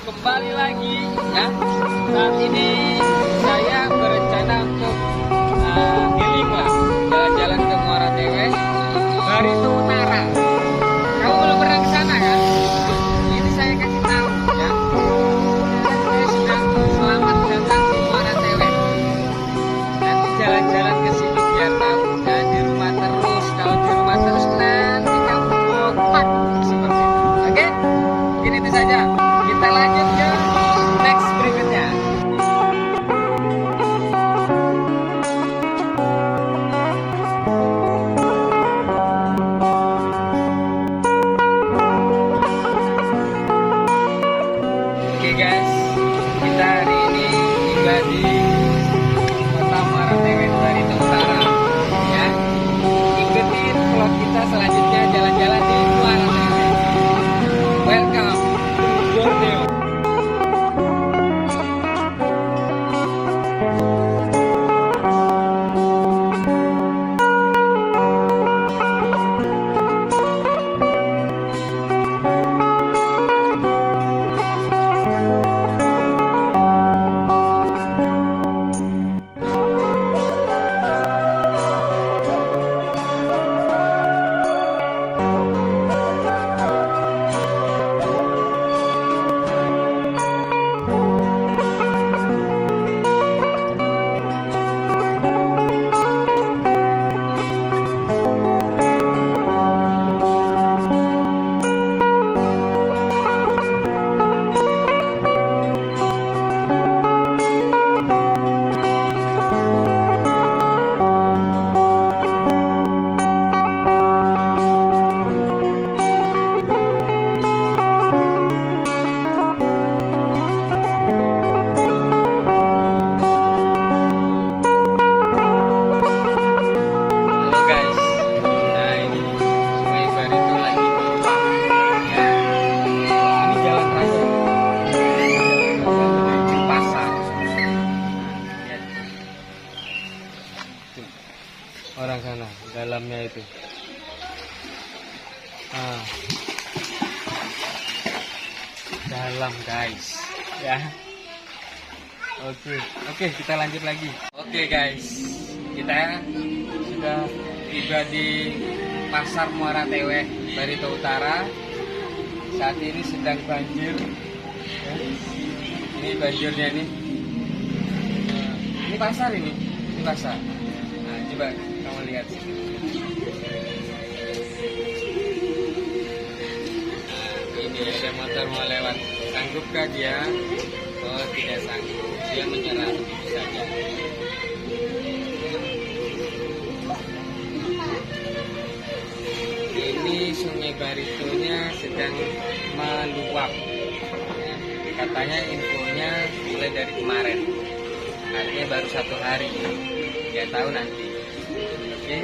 kembali lagi ya. Saat ini saya berencana untuk healing lah, jalan-jalan ke Muara Teweh, Barito Utara. Kamu belum pernah ke sana kan? Ini saya kasih tahu ya. Saya sedang selamat datang di Muara Teweh. Nanti jalan-jalan ke sini biar tahu, jangan di rumah terus. Kalau di rumah terus nanti kamu botak seperti itu. Oke? Mungkin itu saja. Kita lanjut ke next berikutnya. Oke guys, kita hari ini tiba di kota Muara Teweh, Barito Utara ya. Ikutin vlog kita selanjutnya jalan-jalan di Muara Teweh. Welcome to Borneo. Orang sana dalamnya itu dalam guys ya. Oke, kita lanjut lagi. Oke guys, kita sudah tiba di pasar Muara Teweh, Barito Utara. Saat ini sedang banjir ya. Ini banjirnya nih. Ini pasar ini pasar. Nah, coba kamu lihat sini. Nah, ini ada motor mau lewat. Sanggupkah dia? Oh, tidak sanggup. Dia menyerah begitu saja. Ini Sungai Baritonya sedang meluap. Ya, katanya infonya mulai dari kemarin. Artinya baru 1 hari. Nggak tahu nanti. Oke.